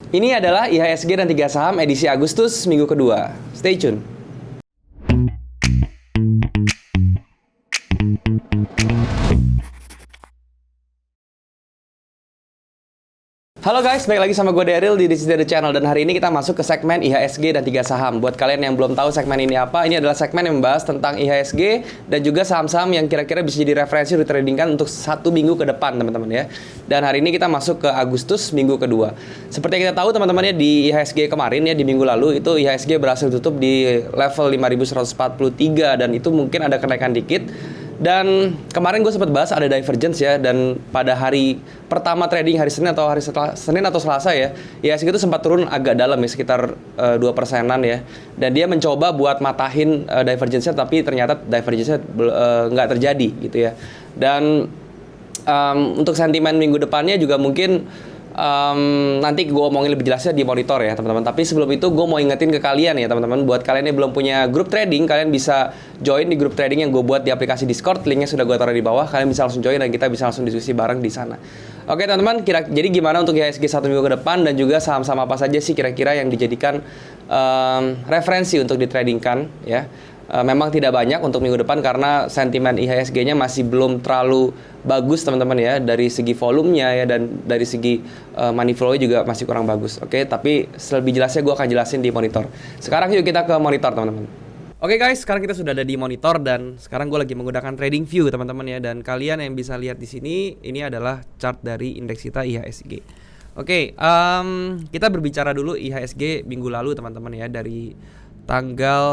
Ini adalah IHSG dan 3 saham edisi Agustus minggu kedua. Stay tune. Halo guys, balik lagi sama gue Daryl di This is the Channel. Dan hari ini kita masuk ke segmen IHSG dan 3 saham. Buat kalian yang belum tahu segmen ini apa, ini adalah segmen yang membahas tentang IHSG dan juga saham-saham yang kira-kira bisa jadi referensi untuk tradingkan untuk 1 minggu ke depan, teman-teman ya. Dan hari ini kita masuk ke Agustus minggu kedua. Seperti yang kita tahu teman-teman ya, di IHSG kemarin ya, di minggu lalu itu IHSG berhasil tutup di level 5143 dan itu mungkin ada kenaikan dikit. Dan kemarin gue sempat bahas ada divergence ya, dan pada hari pertama trading hari Senin atau Senin atau Selasa ya, IHSG itu sempat turun agak dalam ya, sekitar 2%-an ya. Dan dia mencoba buat matahin divergence-nya, tapi ternyata divergence-nya nggak terjadi gitu ya. Dan untuk sentimen minggu depannya juga mungkin nanti gue omongin lebih jelasnya di monitor ya teman-teman. Tapi sebelum itu gue mau ingetin ke kalian ya teman-teman, buat kalian yang belum punya grup trading, kalian bisa join di grup trading yang gue buat di aplikasi Discord. Linknya sudah gue taruh di bawah, kalian bisa langsung join dan kita bisa langsung diskusi bareng di sana. Oke teman-teman, jadi gimana untuk IHSG 1 minggu ke depan, dan juga saham-saham apa saja sih kira-kira yang dijadikan referensi untuk ditradingkan ya. Memang tidak banyak untuk minggu depan karena sentimen IHSG-nya masih belum terlalu bagus teman-teman ya, dari segi volumenya ya, dan dari segi money flow-nya juga masih kurang bagus. Oke, tapi lebih jelasnya gue akan jelasin di monitor. Sekarang yuk kita ke monitor teman-teman. Oke guys, sekarang kita sudah ada di monitor dan sekarang gue lagi menggunakan trading view teman-teman ya, dan kalian yang bisa lihat di sini ini adalah chart dari indeks kita IHSG. Oke, kita berbicara dulu IHSG minggu lalu teman-teman ya, dari tanggal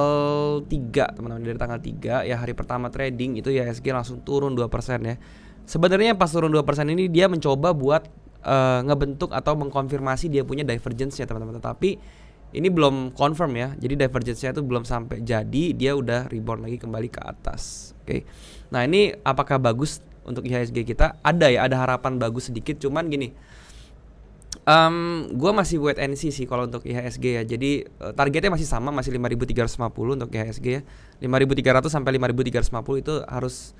3 teman-teman, dari tanggal 3 ya, hari pertama trading itu IHSG langsung turun 2% ya. Sebenarnya pas turun 2% ini dia mencoba buat ngebentuk atau mengkonfirmasi dia punya divergence ya teman-teman. Tapi ini belum confirm ya. Jadi divergence-nya itu belum sampai jadi, dia udah rebound lagi kembali ke atas. Oke. Nah, ini apakah bagus untuk IHSG kita? Ada ya, ada harapan bagus sedikit, cuman gini. Gue masih wait and see sih kalau untuk IHSG ya. Jadi targetnya masih sama, masih 5.350 untuk IHSG ya. 5.300 sampai 5.350 itu harus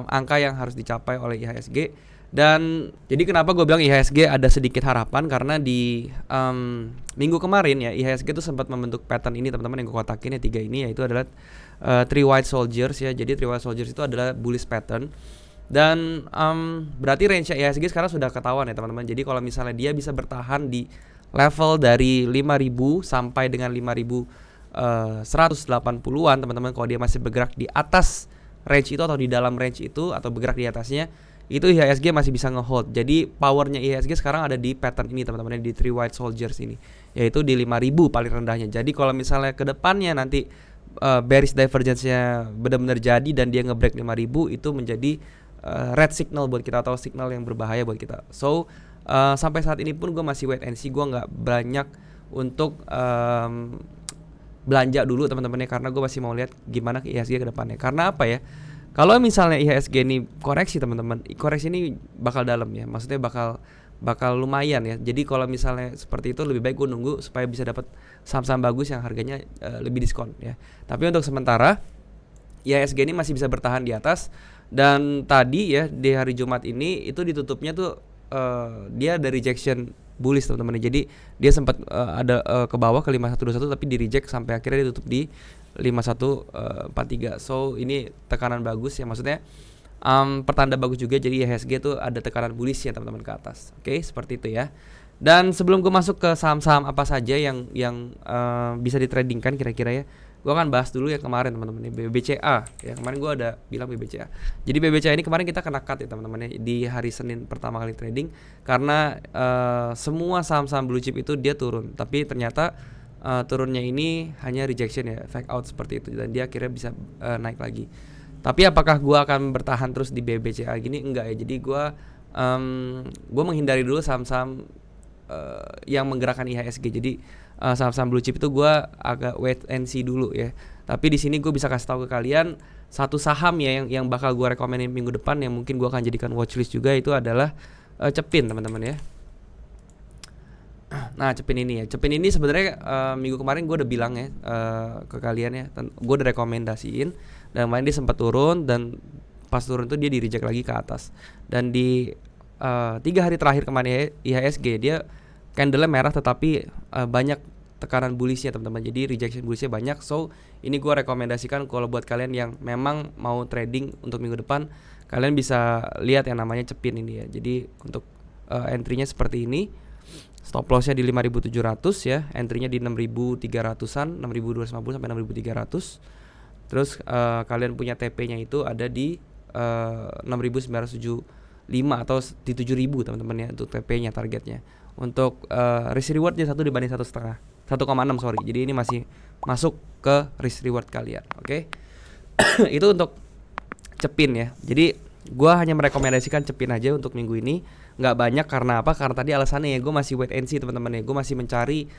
angka yang harus dicapai oleh IHSG. Dan jadi kenapa gue bilang IHSG ada sedikit harapan, karena di minggu kemarin ya IHSG itu sempat membentuk pattern ini teman-teman, yang gue kotakin ya, 3 ini, yaitu adalah 3 white soldiers ya. Jadi 3 white soldiers itu adalah bullish pattern. Dan berarti range IHSG sekarang sudah ketahuan ya teman-teman. Jadi kalau misalnya dia bisa bertahan di level dari 5.000 sampai dengan 5.180-an teman-teman, kalau dia masih bergerak di atas range itu atau di dalam range itu atau bergerak di atasnya, itu IHSG masih bisa ngehold. Jadi powernya IHSG sekarang ada di pattern ini teman-teman, di 3 white soldiers ini, yaitu di 5.000 paling rendahnya. Jadi kalau misalnya ke depannya nanti bearish divergence-nya benar-benar jadi dan dia ngebreak 5.000, itu menjadi red signal buat kita atau signal yang berbahaya buat kita. So sampai saat ini pun gue masih wait and see. Gue nggak banyak untuk belanja dulu teman-teman ya, karena gue masih mau lihat gimana ke IHSG ke depannya. Karena apa ya, kalau misalnya IHSG ini koreksi teman-teman, koreksi ini bakal dalam ya, maksudnya bakal lumayan ya. Jadi kalau misalnya seperti itu, lebih baik gue nunggu supaya bisa dapat saham-saham bagus yang harganya lebih diskon ya. Tapi untuk sementara IHSG ini masih bisa bertahan di atas. Dan tadi ya di hari Jumat ini itu ditutupnya tuh dia ada rejection bullish teman-teman. Jadi dia sempat ada ke bawah ke 5121, tapi di reject sampai akhirnya ditutup di 5143. So ini tekanan bagus ya, maksudnya pertanda bagus juga. Jadi IHSG tuh ada tekanan bullish ya teman-teman ke atas. Oke, seperti itu ya. Dan sebelum gue masuk ke saham-saham apa saja yang bisa ditradingkan kira-kira ya, gue akan bahas dulu ya kemarin teman-teman, BBCA ya. Kemarin gue ada bilang BBCA. Jadi BBCA ini kemarin kita kena cut ya teman-teman ya, di hari Senin pertama kali trading, karena semua saham-saham blue chip itu dia turun, tapi ternyata turunnya ini hanya rejection ya, fake out seperti itu, dan dia akhirnya bisa naik lagi. Tapi apakah gue akan bertahan terus di BBCA gini? Enggak ya. Jadi gue menghindari dulu saham-saham yang menggerakkan IHSG. Jadi saham-saham blue chip itu gue agak wait and see dulu ya. Tapi di sini gue bisa kasih tahu ke kalian satu saham ya yang bakal gue rekomenin minggu depan, yang mungkin gue akan jadikan watchlist juga, itu adalah Cepin teman-teman ya. Nah, Cepin ini ya. Cepin ini sebenarnya minggu kemarin gue udah bilang ya ke kalian ya, gue udah rekomendasiin, dan kemarin dia sempat turun, dan pas turun tuh dia di reject lagi ke atas. Dan di 3 hari terakhir kemarin IHSG dia candle-nya merah tetapi banyak tekanan bullish-nya teman-teman. Jadi rejection bullish-nya banyak. So ini gue rekomendasikan kalau buat kalian yang memang mau trading untuk minggu depan, kalian bisa lihat yang namanya cepin ini ya. Jadi untuk entry-nya seperti ini, stop loss-nya di 5.700 ya, entry-nya di 6.300-an, 6.250 sampai 6.300. Terus kalian punya TP-nya itu ada di 6.975 atau di 7.000 teman-teman ya untuk TP-nya targetnya. Untuk risk reward-nya 1 dibanding 1,5, 1,6 sorry. Jadi ini masih masuk ke risk reward kalian. Oke. Itu untuk cepin ya. Jadi gua hanya merekomendasikan cepin aja untuk minggu ini. Nggak banyak karena apa? Karena tadi alasannya ya gue masih wait and see teman-teman ya. Gue masih mencari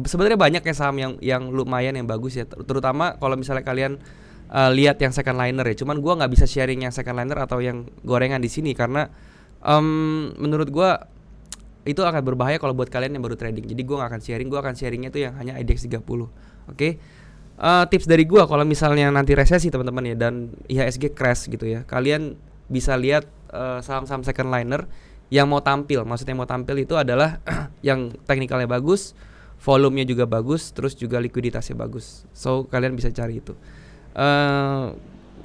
sebenarnya banyak ya saham yang lumayan yang bagus ya. Terutama kalau misalnya kalian lihat yang second liner ya. Cuman gua nggak bisa sharing yang second liner atau yang gorengan di sini karena menurut gua itu akan berbahaya kalau buat kalian yang baru trading. Jadi gue gak akan sharing, gue akan sharingnya tuh yang hanya IDX 30. Oke. Tips dari gue kalau misalnya nanti resesi teman-teman ya dan IHSG crash gitu ya, kalian bisa lihat saham-saham second liner yang mau tampil. Maksudnya mau tampil itu adalah yang teknikalnya bagus, volumenya juga bagus, terus juga likuiditasnya bagus. So kalian bisa cari itu.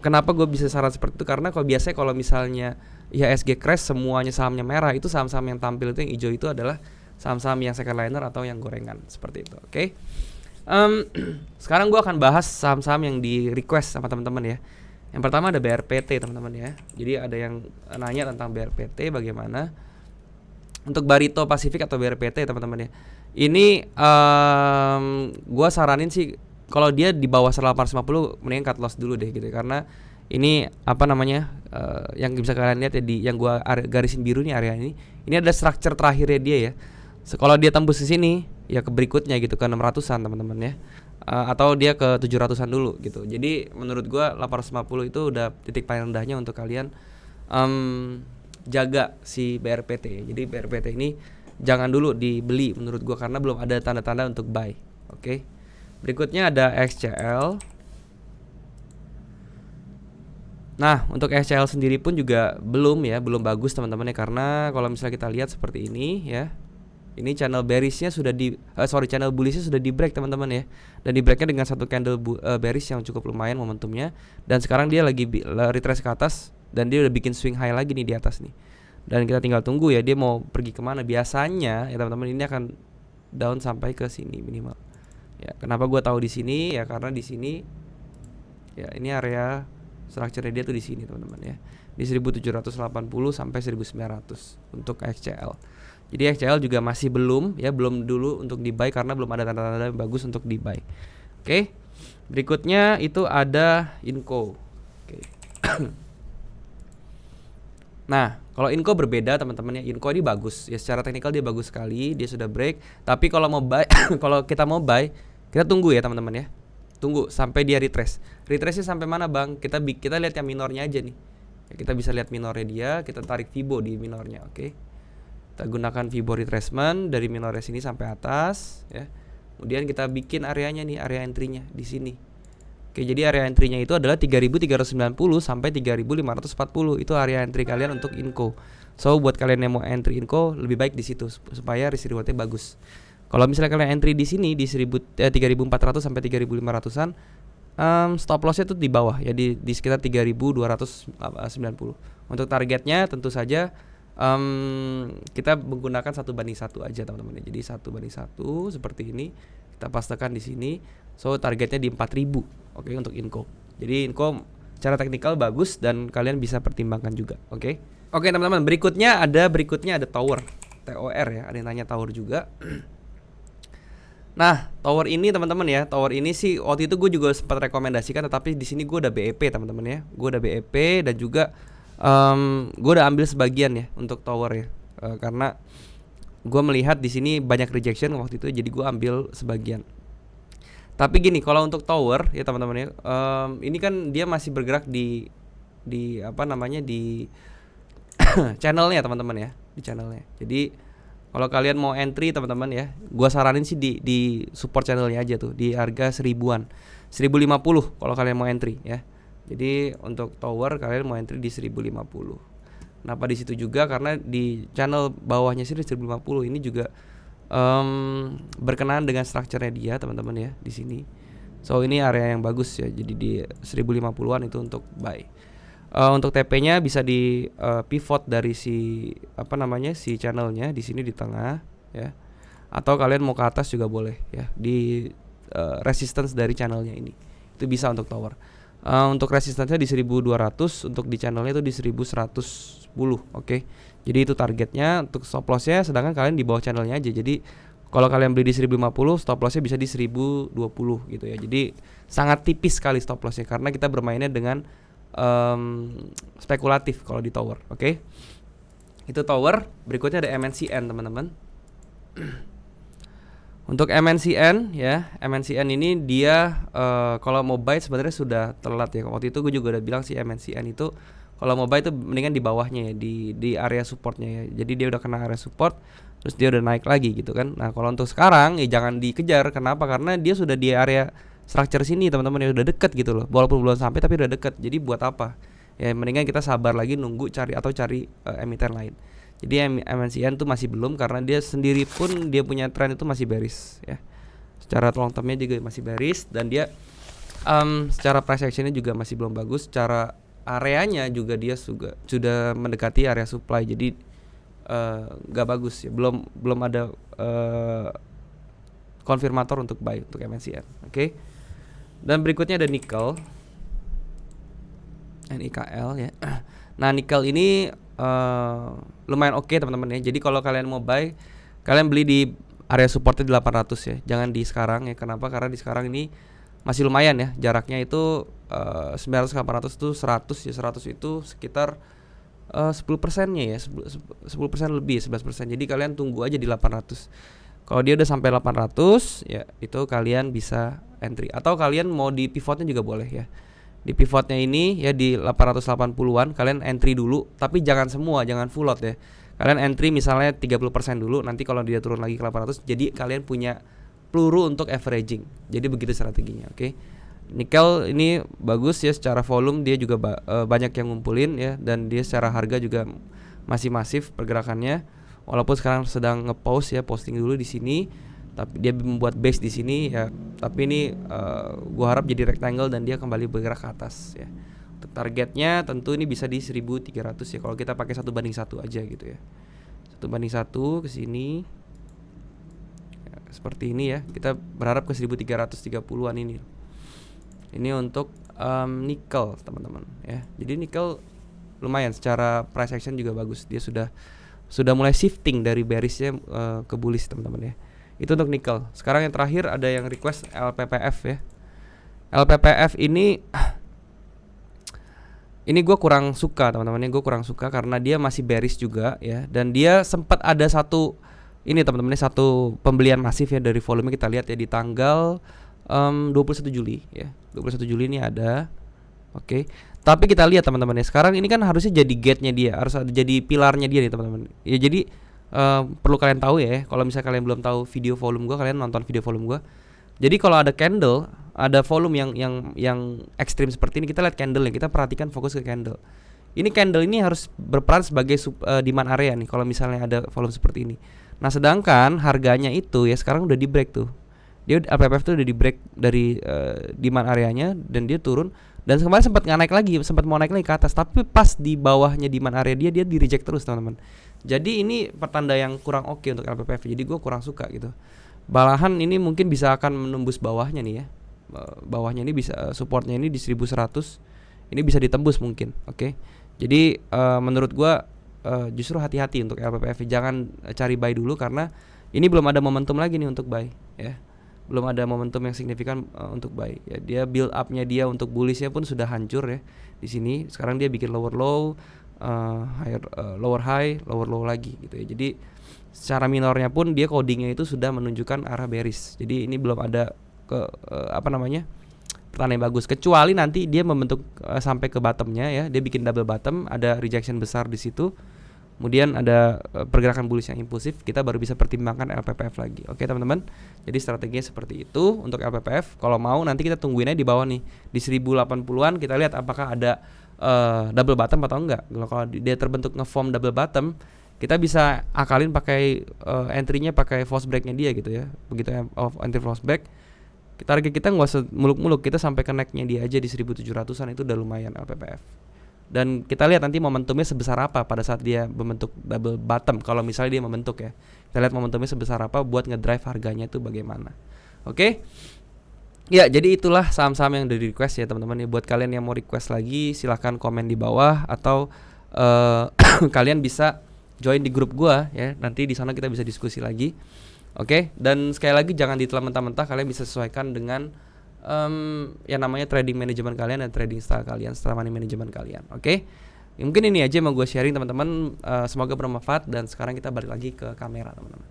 Kenapa gue bisa saran seperti itu? Karena biasanya kalau misalnya IHSG crash semuanya sahamnya merah, itu saham-saham yang tampil itu yang hijau itu adalah saham-saham yang second liner atau yang gorengan seperti itu. Oke. Sekarang gue akan bahas saham-saham yang di request sama teman-teman ya. Yang pertama ada BRPT teman-teman ya. Jadi ada yang nanya tentang BRPT bagaimana. Untuk Barito Pacific atau BRPT teman-teman ya. Ini gue saranin sih kalau dia di bawah 850 mendingan cut loss dulu deh gitu ya. Karena ini apa namanya yang bisa kalian lihat ya di yang gua garisin biru nih area ini ada structure terakhirnya dia ya. Kalau dia tembus di sini ya ke berikutnya gitu ke 600-an teman-teman ya. Atau dia ke 700-an dulu gitu. Jadi menurut gua 850 itu udah titik paling rendahnya untuk kalian jaga si BRPT ya. Jadi BRPT ini jangan dulu dibeli menurut gua karena belum ada tanda-tanda untuk buy. Oke. Berikutnya ada XCL. Nah, untuk XCL sendiri pun juga belum bagus teman-teman ya karena kalau misalnya kita lihat seperti ini ya. Ini channel bearishnya sudah channel bullishnya sudah di break teman-teman ya. Dan di breaknya dengan satu candle bearish yang cukup lumayan momentumnya. Dan sekarang dia lagi retrace ke atas dan dia udah bikin swing high lagi nih di atas nih. Dan kita tinggal tunggu ya dia mau pergi kemana. Biasanya ya teman-teman ini akan down sampai ke sini minimal. Ya, kenapa gue tahu di sini ya karena di sini ya ini area structure dia tuh di sini teman-teman ya. Di 1780 sampai 1900 untuk XCL. Jadi XCL juga masih belum dulu untuk di buy karena belum ada tanda-tanda yang bagus untuk di buy. Oke. Berikutnya itu ada Inco. Oke. Nah, kalau Inco berbeda teman-teman ya. Inco ini bagus. Ya secara teknikal dia bagus sekali, dia sudah break. Tapi kalau mau buy kalau kita mau buy, kita tunggu ya teman-teman ya. Tunggu sampai dia retrace. Retrace-nya sampai mana, Bang? Kita lihat yang minornya aja nih. Ya, kita bisa lihat minornya dia, kita tarik Fibo di minornya, oke. Kita gunakan Fibo retracement dari minornya sini sampai atas ya. Kemudian kita bikin areanya nih, area entry-nya di sini. Oke, jadi area entry-nya itu adalah 3.390 sampai 3.540. Itu area entry kalian untuk Inco. So, buat kalian yang mau entry Inco, lebih baik di situ supaya risk reward-nya bagus. Kalau misalnya kalian entry di sini di 3.400 sampai 3.500-an, stop loss-nya tuh di bawah ya di sekitar 3.290. Untuk targetnya tentu saja kita menggunakan 1:1 aja teman-teman. Jadi 1:1 seperti ini. Kita pastekan di sini. So targetnya di 4.000. Oke, untuk Inco. Jadi Inco secara teknikal bagus dan kalian bisa pertimbangkan juga. Oke, teman-teman, berikutnya ada Tower. TOR ya. Ada yang nanya Tower juga. Nah, Tower ini teman-teman ya, Tower ini sih waktu itu gue juga sempat rekomendasikan, tetapi di sini gue udah BEP teman-teman ya, gue udah BEP dan juga gue udah ambil sebagian ya untuk Tower ya, karena gue melihat di sini banyak rejection waktu itu, jadi gue ambil sebagian. Tapi gini, kalau untuk Tower ya teman-teman ya, ini kan dia masih bergerak di apa namanya di channelnya teman-teman ya, di channelnya. Jadi kalau kalian mau entry teman-teman ya, gua saranin sih di support channelnya aja tuh di harga 1000-an. 1050 kalau kalian mau entry ya. Jadi untuk Tower kalian mau entry di 1050. Kenapa di situ juga? Karena di channel bawahnya sini 1050 ini juga berkenaan dengan strukturnya dia teman-teman ya di sini. So ini area yang bagus ya. Jadi di 1050-an itu untuk buy. Untuk TP-nya bisa di pivot dari si si channelnya di sini di tengah ya. Atau kalian mau ke atas juga boleh ya di resistance dari channelnya ini. Itu bisa untuk tower. Untuk resistance-nya di 1200, untuk di channelnya itu di 1110, oke. Jadi itu targetnya. Untuk stop loss-nya sedangkan kalian di bawah channelnya aja. Jadi kalau kalian beli di 1050, stop loss-nya bisa di 1020 gitu ya. Jadi sangat tipis sekali stop loss-nya karena kita bermainnya dengan spekulatif kalau di tower, oke. Itu tower. Berikutnya ada MNCN teman-teman. Untuk MNCN ya, MNCN ini dia kalau mau buy sebenarnya sudah telat ya. Waktu itu gue juga udah bilang si MNCN itu kalau mau buy itu mendingan di bawahnya ya, di area supportnya ya. Jadi dia udah kena area support, terus dia udah naik lagi gitu kan. Nah kalau untuk sekarang ya jangan dikejar. Kenapa? Karena dia sudah di area structure sini teman-teman, ya udah deket gitu loh. Walaupun belum sampai tapi udah deket. Jadi buat apa? Ya mendingan kita sabar lagi nunggu cari emiten lain. Jadi MNCN tuh masih belum karena dia sendiri pun dia punya tren itu masih bearish ya. Secara long termnya juga masih bearish dan dia secara price actionnya juga masih belum bagus. Secara areanya juga dia sudah mendekati area supply. Jadi nggak bagus ya. Belum ada konfirmator untuk buy untuk MNCN. Oke. Dan berikutnya ada nickel. NIKL ya. Nah nickel ini lumayan oke teman-teman ya. Jadi kalau kalian mau buy, kalian beli di area supportnya di 800 ya. Jangan di sekarang ya. Kenapa? Karena di sekarang ini masih lumayan ya. Jaraknya itu 900 ke 800 itu 100 ya. 100 itu sekitar 10%-nya ya. 10% lebih, 11%. Jadi kalian tunggu aja di 800. Kalau dia udah sampai 800 ya itu kalian bisa entry. Atau kalian mau di pivotnya juga boleh ya. Di pivotnya ini ya di 880-an kalian entry dulu, tapi jangan semua, jangan full lot ya. Kalian entry misalnya 30% dulu, nanti kalau dia turun lagi ke 800 jadi kalian punya peluru untuk averaging. Jadi begitu strateginya, oke. Nickel ini bagus ya, secara volume dia juga banyak yang ngumpulin ya, dan dia secara harga juga masih masif pergerakannya. Walaupun sekarang sedang nge-pause ya, posting dulu di sini. Tapi dia membuat base di sini ya. Tapi ini gua harap jadi rectangle dan dia kembali bergerak ke atas ya. Untuk targetnya tentu ini bisa di 1300 ya. Kalau kita pakai 1:1 aja gitu ya. 1:1 ke sini. Ya, seperti ini ya. Kita berharap ke 1330-an ini. Ini untuk nickel teman-teman ya. Jadi nickel lumayan secara price action juga bagus. Dia sudah mulai shifting dari bearishnya ke bullish teman-teman ya. Itu untuk nickel. Sekarang yang terakhir ada yang request LPPF ya. LPPF ini gue kurang suka teman-teman. Gue kurang suka karena dia masih bearish juga ya. Dan dia sempat ada satu pembelian masif ya dari volume kita lihat ya di tanggal 21 Juli ya. 21 Juli ini ada. Oke. Tapi kita lihat teman-teman ya. Sekarang ini kan harusnya jadi gate-nya dia, harus ada jadi pilarnya dia nih teman-teman. Ya jadi perlu kalian tahu ya, kalau misalnya kalian belum tahu video volume gua, kalian nonton video volume gua. Jadi kalau ada candle, ada volume yang ekstrim seperti ini, kita lihat candle ya, kita perhatikan fokus ke candle. Ini candle ini harus berperan sebagai demand area nih kalau misalnya ada volume seperti ini. Nah, sedangkan harganya itu ya sekarang udah di break tuh. Dia LPPF tuh udah di break dari demand areanya dan dia turun, dan kemarin sempat mau naik lagi ke atas, tapi pas di bawahnya demand area dia di reject terus teman-teman. Jadi ini pertanda yang kurang oke untuk LPPF. Jadi gue kurang suka gitu. Malahan ini mungkin bisa akan menembus bawahnya nih ya. Bawahnya ini bisa supportnya ini di 1100. Ini bisa ditembus mungkin. Oke. Jadi menurut gue justru hati-hati untuk LPPF. Jangan cari buy dulu karena ini belum ada momentum lagi nih untuk buy ya. Belum ada momentum yang signifikan untuk buy ya. Dia build up-nya dia untuk bullishnya pun sudah hancur ya di sini. Sekarang dia bikin lower low, lower high, lower low lagi gitu ya. Jadi secara minornya pun dia codingnya itu sudah menunjukkan arah bearish. Jadi ini belum ada pertanda yang bagus, kecuali nanti dia membentuk sampai ke bottomnya ya. Dia bikin double bottom, ada rejection besar di situ. Kemudian ada pergerakan bullish yang impulsif, kita baru bisa pertimbangkan LPPF lagi. Oke teman-teman. Jadi strateginya seperti itu untuk LPPF. Kalau mau nanti kita tungguin aja di bawah nih. Di 1080-an kita lihat apakah ada double bottom atau enggak. Kalau dia terbentuk ngeform double bottom, kita bisa akalin pakai entry-nya pakai false break-nya dia gitu ya. Begitu entry false break, target kita nggak usah muluk-muluk, kita sampai ke neck-nya dia aja di 1700-an, itu udah lumayan LPPF. Dan kita lihat nanti momentumnya sebesar apa pada saat dia membentuk double bottom. Kalau misalnya dia membentuk ya, kita lihat momentumnya sebesar apa buat ngedrive harganya itu bagaimana. Oke? Ya, jadi itulah saham-saham yang udah di request ya teman-teman ya. Buat kalian yang mau request lagi, silahkan komen di bawah atau kalian bisa join di grup gua ya. Nanti di sana kita bisa diskusi lagi. Oke, dan sekali lagi jangan ditelan mentah-mentah, kalian bisa sesuaikan dengan yang namanya trading management kalian dan trading style kalian, setelah money management kalian. Oke? Mungkin ini aja yang mau gue sharing teman-teman, semoga bermanfaat, dan sekarang kita balik lagi ke kamera teman-teman.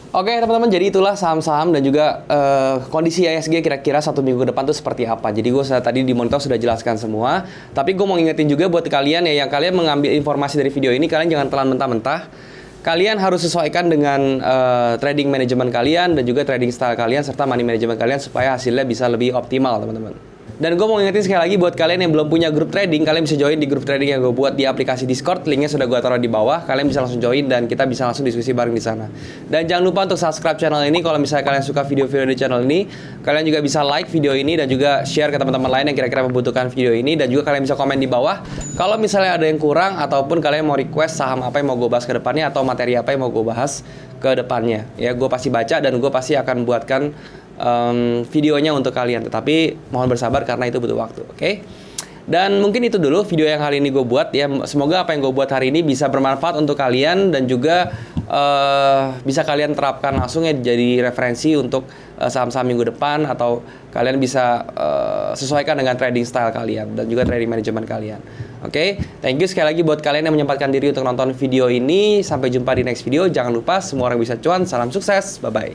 Oke teman-teman, jadi itulah saham-saham dan juga kondisi IHSG kira-kira 1 minggu ke depan tuh seperti apa. Jadi gue tadi di monitor sudah jelaskan semua, tapi gue mau ngingetin juga buat kalian ya, yang kalian mengambil informasi dari video ini, kalian jangan telan mentah-mentah. Kalian harus sesuaikan dengan trading management kalian dan juga trading style kalian serta money management kalian supaya hasilnya bisa lebih optimal teman-teman. Dan gue mau ngingetin sekali lagi buat kalian yang belum punya grup trading, kalian bisa join di grup trading yang gue buat di aplikasi Discord. Linknya sudah gue taruh di bawah. Kalian bisa langsung join dan kita bisa langsung diskusi bareng di sana. Dan jangan lupa untuk subscribe channel ini. Kalau misalnya kalian suka video-video di channel ini, kalian juga bisa like video ini dan juga share ke teman-teman lain yang kira-kira membutuhkan video ini. Dan juga kalian bisa komen di bawah kalau misalnya ada yang kurang ataupun kalian mau request saham apa yang mau gue bahas ke depannya atau materi apa yang mau gue bahas ke depannya. Ya, gue pasti baca dan gue pasti akan buatkan videonya untuk kalian, tetapi mohon bersabar karena itu butuh waktu. Oke? Dan mungkin itu dulu video yang hari ini gue buat ya. Semoga apa yang gue buat hari ini bisa bermanfaat untuk kalian dan juga bisa kalian terapkan langsung ya, jadi referensi untuk saham-saham minggu depan, atau kalian bisa sesuaikan dengan trading style kalian dan juga trading management kalian. Oke? Thank you sekali lagi buat kalian yang menyempatkan diri untuk nonton video ini. Sampai jumpa di next video. Jangan lupa semua orang bisa cuan. Salam sukses. Bye bye.